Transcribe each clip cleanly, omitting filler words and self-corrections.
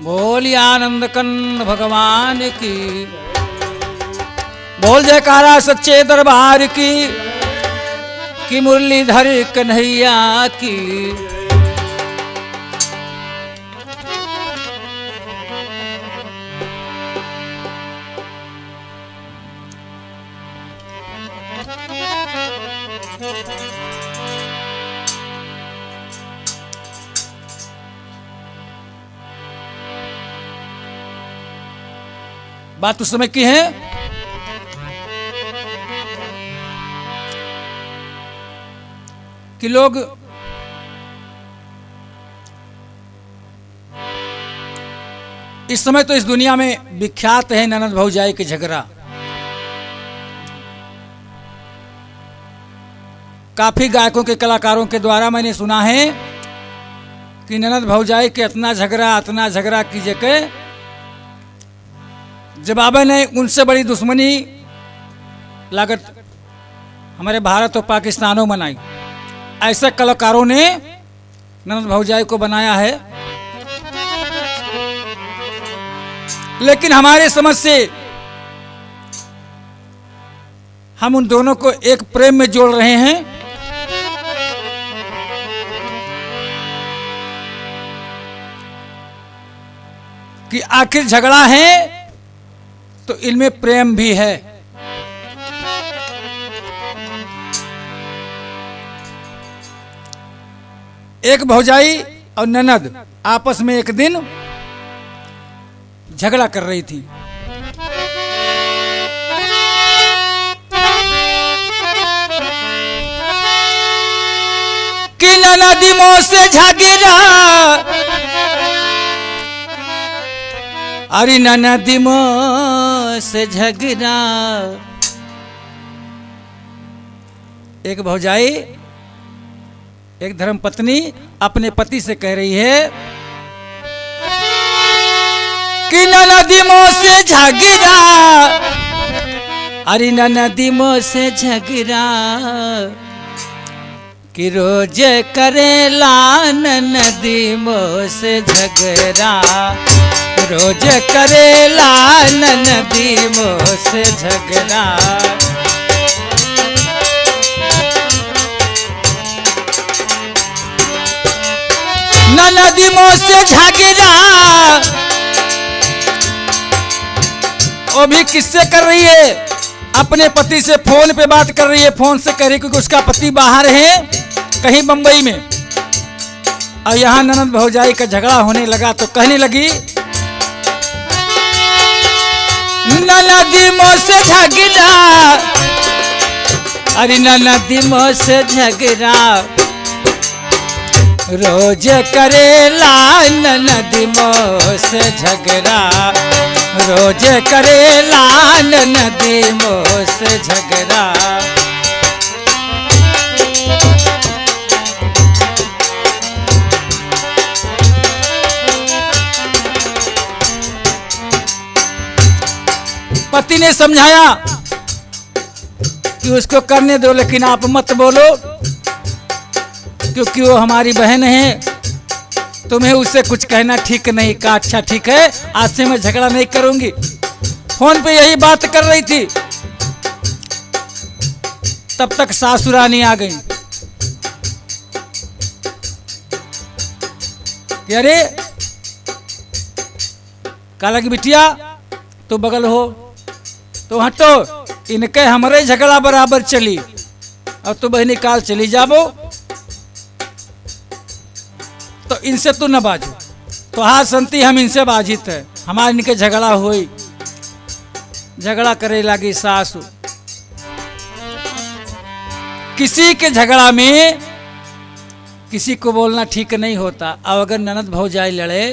बोली आनंद कंद भगवान की, बोल जयकारा सच्चे दरबार की मुरलीधर कन्हैया की। बात उस समय की है कि लोग इस समय तो इस दुनिया में विख्यात है ननद भौजाई के झगड़ा। काफी गायकों के कलाकारों के द्वारा मैंने सुना है कि ननद भौजाई के इतना झगड़ा कीजिए के जवाब ने उनसे बड़ी दुश्मनी लागत हमारे भारत और पाकिस्तानों बनाई। ऐसे कलाकारों ने ननद भौजाई को बनाया है, लेकिन हमारे समझ से हम उन दोनों को एक प्रेम में जोड़ रहे हैं। कि आखिर झगड़ा है तो इनमें प्रेम भी है। एक भौजाई और ननद आपस में एक दिन झगड़ा कर रही थी। कि ननद मोह से झगड़ा, अरे ननद मोह से झगड़ा। एक भौजाई एक धर्मपत्नी अपने पति से कह रही है कि ननद मोह से झगड़ा, अरे ननद मोह से झगड़ा। कि रोज करेला ननद मोह से झगड़ा, रोज करेला ननद मोह से झगड़ा। ननद मोह से झगड़ा वो भी किससे कर रही है? अपने पति से फोन पे बात कर रही है। फोन से कह रही क्योंकि उसका पति बाहर है कहीं बंबई में। और यहां ननद भौजाई का झगड़ा होने लगा तो कहने लगी ननद मोह से झगड़ा, अरे ननद मोह से झगड़ा। रोज करेला ननद मोह से झगड़ा, रोज करेला ननद मोह से झगड़ा। पति ने समझाया कि उसको करने दो, लेकिन आप मत बोलो क्योंकि वो हमारी बहन है, तुम्हें उससे कुछ कहना ठीक नहीं। कहा अच्छा ठीक है, आज से मैं झगड़ा नहीं करूंगी। फोन पे यही बात कर रही थी, तब तक सासुरानी आ गई। अरे काला की बिटिया तो बगल हो तो हटो, इनके हमारे झगड़ा बराबर चली और तो बहनी काल चली जाबो तो इनसे तू न बाजू। तो हाँ संती हम इनसे बाजित है, हमारे इनके झगड़ा हुई। झगड़ा करे लगी सासू। किसी के झगड़ा में किसी को बोलना ठीक नहीं होता। अब अगर ननद भौजाई लड़े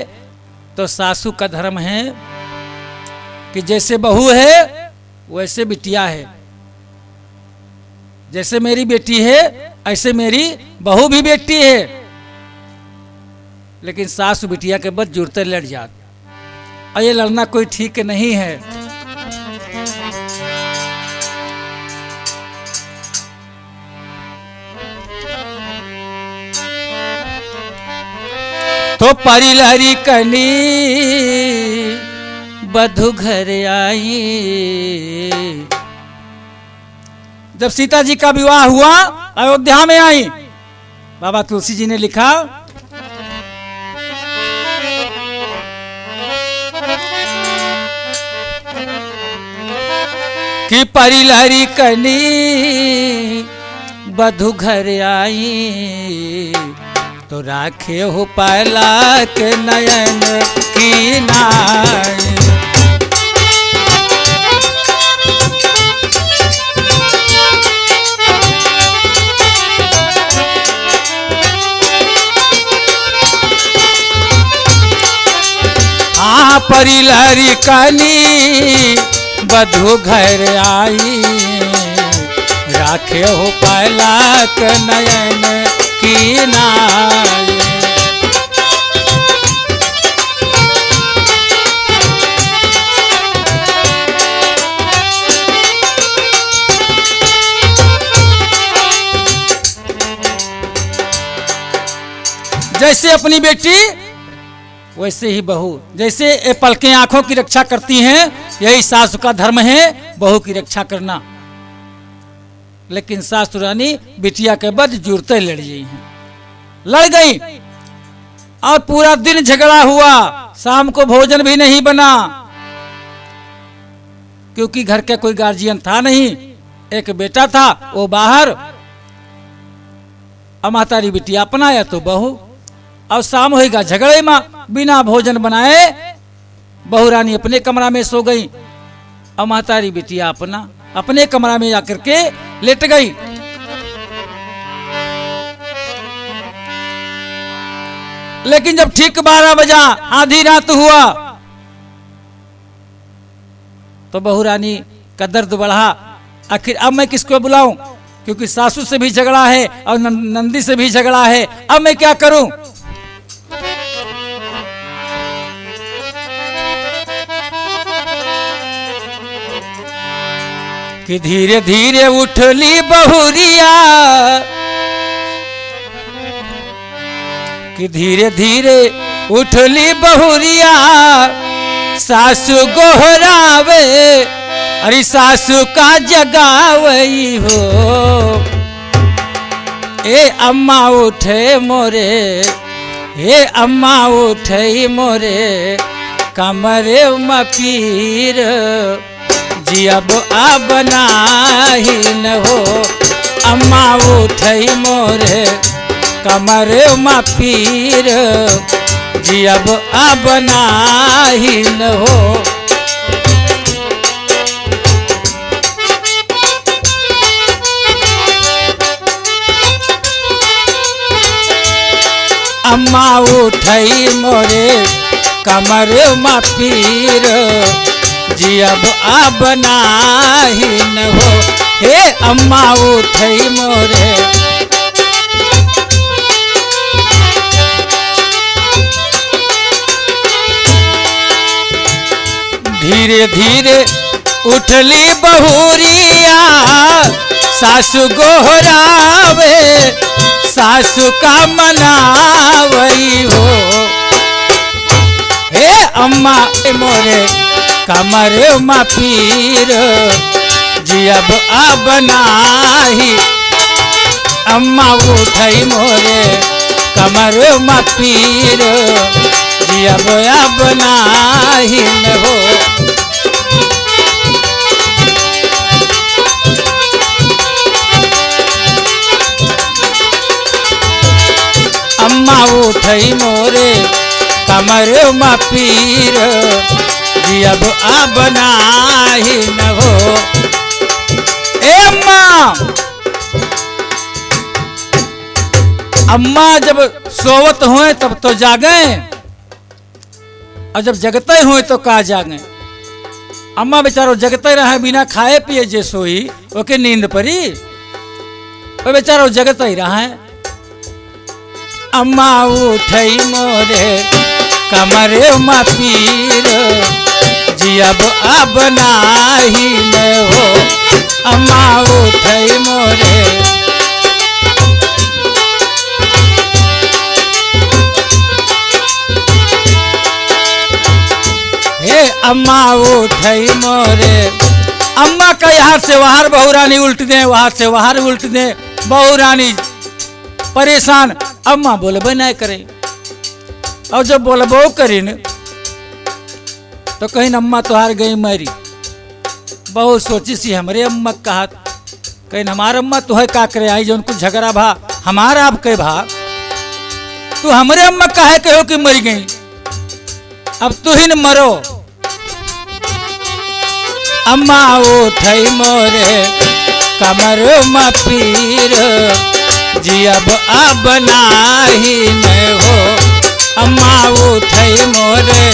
तो सासू का धर्म है कि जैसे बहू है वैसे बिटिया है। जैसे मेरी बेटी है ऐसे मेरी बहू भी बेटी है। लेकिन सासू बिटिया के बद जुड़ते लड़ जाते, और ये लड़ना कोई ठीक नहीं है। तो परिलहरी कनी बधु घर आई। जब सीता जी का विवाह हुआ अयोध्या में आई, बाबा तुलसी जी ने लिखा कि परिलहरी कनी बधु घर आई, तो राखे हो पहला के नयन की नाई। परिलहरी कनी बधु घर आई, राखे हो पहला के नयन की नाई। जैसे अपनी बेटी वैसे ही बहू, जैसे ये पलकें आंखों की रक्षा करती हैं, यही सासु का धर्म है बहू की रक्षा करना। लेकिन सासु रानी बिटिया के बद जुड़ते लड़ गई हैं, लड़ गई और पूरा दिन झगड़ा हुआ, शाम को भोजन भी नहीं बना, क्योंकि घर के कोई गार्जियन था नहीं, एक बेटा था वो बाहर, और महतारी बिटिया अपना या तो बहू। और शाम होगा झगड़े में बिना भोजन बनाए बहू रानी अपने कमरा में सो गई और महतारी बिटिया अपने कमरा में जाकर के लेट गई। लेकिन जब ठीक 12 बजा आधी रात हुआ तो बहू रानी का दर्द बढ़ा। आखिर अब मैं किसको बुलाऊं, क्योंकि सासू से भी झगड़ा है और नंदी से भी झगड़ा है, अब मैं क्या करूं। कि धीरे धीरे उठली बहुरिया, कि धीरे धीरे उठली बहुरिया, सासु गोहरावे अरे सासु का जगावई हो। ए अम्मा उठे मोरे, ए अम्मा उठे मोरे, कमरे में पीर जियब अब नाही न हो। अम्मा उठई मोरे कमर में पीर जियब अब नाही न हो। अम्मा उठई मोरे कमर में पीर जियब अब नाही न हो। हे अम्मा उठई मोरे धीरे धीरे उठली बहुरिया, सासु गोहरावे सासु का मनावई हो। हे अम्मा मोरे कमर में पीर जियब अब नाही। अम्मा उठई मोरे कमर में पीर जियब अब नाही न हो। अम्मा उठई मोरे कमर में पीर जियब अब नाही न हो। ए अम्मा जब सोवत हुए तब तो जागे, और जब जगते हुए तो का जागे। अम्मा बेचारो जगते रहे बिना खाए पिए जे सोई ओके नींद पड़ी, वो बेचारो जगते ही रहे। अम्मा उठई मोरे कमरे में पीर जियब अब नाही न हो। अम्मा उठई मोरे अम्मा उठई मोरे। अम्मा का यहाँ से वहां बहू रानी उल्ट दे, वहां से वहां उल्ट दे, बहू रानी परेशान। अम्मा बोलबे नहीं करे, और जब बोलबो करी न तो कहीं अम्मा तुहार गई मरी। बहुत सोची सी हमरे अम्मा कहा, कहीं हमार अम्मा तुहे का करे आई जो उनको झगड़ा भा हमारा आप कहे भा, तू हमरे अम्मा काहे कहो कि मर गई, अब तू ही न मरो। अम्मा उठई मोरे कमर में पीर, जी अब नाही न हो। अम्मा उठई मोरे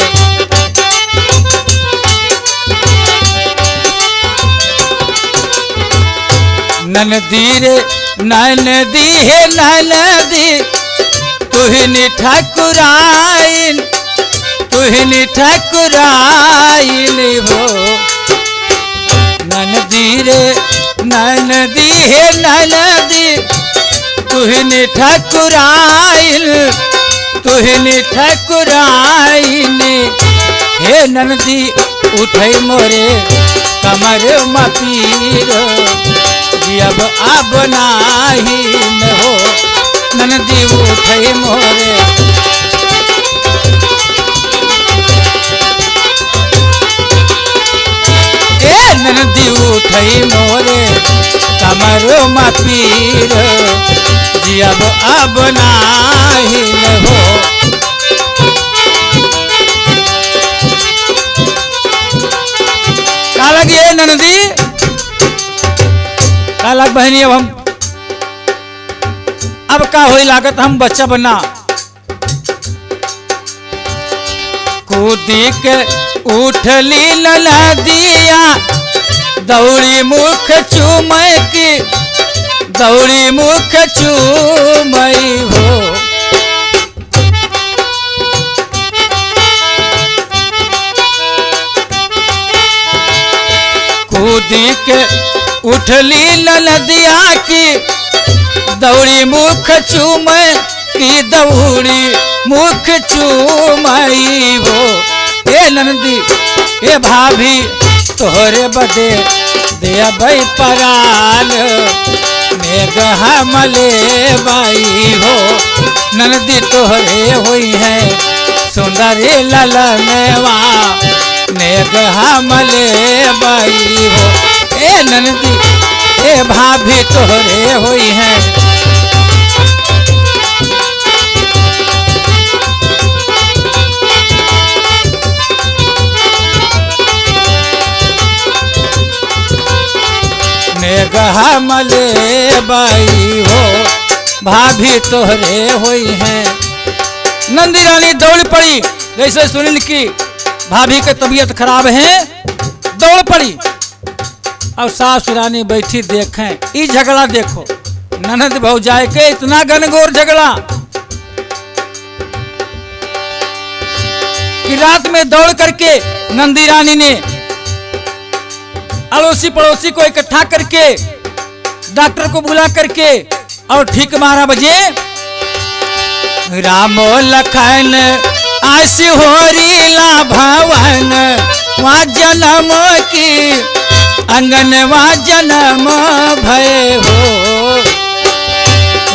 ननदी रे ननदी है ननदी, तुहिनी ठाकुराइन, तुहिनी ठाकुराइन हो। ननदी रे ननदी है ननदी, तुहिनी ठाकुराइन, तुहिनी ठाकुराइन। हे ननदी उठई मोरे कमर में पीर, अब अब नाही न हो। ननदी उठई मोरे ए ननदी उठई मोरे कमर में पीर, जी अब नाही न हो। का लगी ननदी, का लग बहनी, अब का होई लागत हम बच्चा बना। कूदी के उठली नदिया, दौड़ी मुख चूमय की, दौड़ी मुख चूमई हो। कूदी के उठली नदिया की, दौड़ी मुख चूमय की, दौड़ी मुख चूमई हो। ए नंदी ए भाभी तोहरे बदे दिया बई पराल, मेघ हमले बाई हो। नंदी तोहरे हुई है सुंदरी ललनवा, मेघ हमले बाई हो। ए नंदी ए भाभी तोहरे हुई है, मेघ हमले बाई हो। भाभी तोहरे हुई है। नंदी रानी दौड़ पड़ी, जैसे सुनील की भाभी की तबीयत खराब है, दौड़ पड़ी। और सासु रानी बैठी देखें ई झगड़ा, देखो ननद भौजाई के इतना घनघोर झगड़ा कि रात में दौड़ करके नंदी रानी ने अड़ोसी पड़ोसी को इकट्ठा करके डॉक्टर को बुला करके और ठीक 12 बजे रामो लखन आसी होरीला भवन, वहाँ जन्म की अंगनवा जन्म भय हो।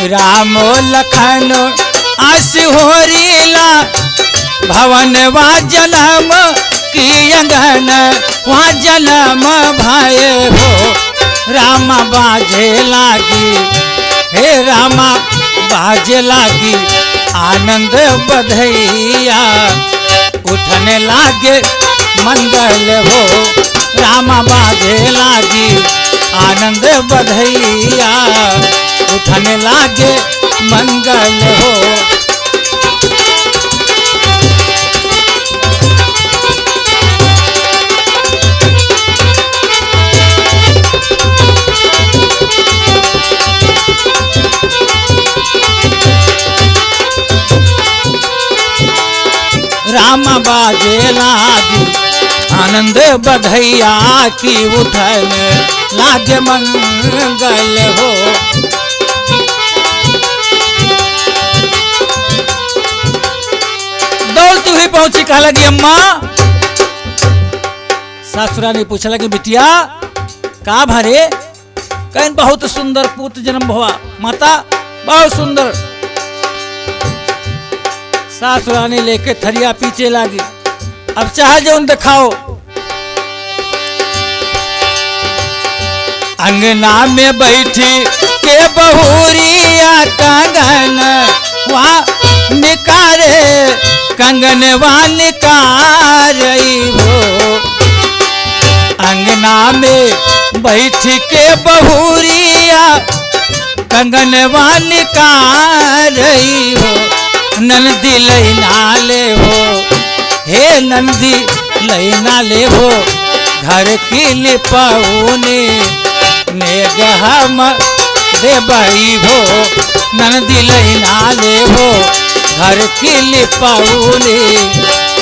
रामो लखन आसी होरीला भवनवा जन्म की, अंगन वहाँ जन्म भय हो। रामा बाजे लागी, हे रामा बाजे लागी आनंद बधैया, उठने लागे मंगल हो। रामा बाजे लागी आनंद बधैया, उठने लागे मंगल हो। राम बाजे लागी आनंद बधैया की, उठन लागे मंगल हो। दौड़ती हुई पहुंची, कहा लगी अम्मा सासुरानी पूछला कि बिटिया का भरे? कहन बहुत सुंदर पुत्र जन्म हुआ माता, बहुत सुंदर। सासुरानी लेके थरिया पीछे लागी, अब चाहे जो दिखाओ। अंगना में बैठी के बहुरिया कंगन वहाँ निकारे, कंगन वहाँ निकारई हो। अंगना में बैठ के बहुरिया कंगन वहाँ निकारई हो। नंदी लैना ले हो, हे नंदी लैना ले हो, घर की लिपाऊनी नेग हम देबई हो। नंदी लैना ले हो, घर की लिपाऊनी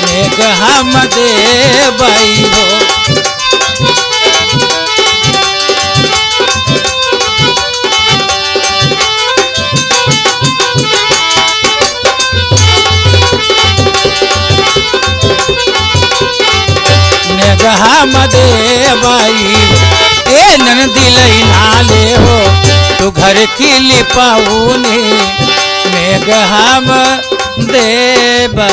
नेग हम देबई हो। हम देबई ए नंदी लैना ले हो, तू घर की लिपाऊनी नेग हम देबई।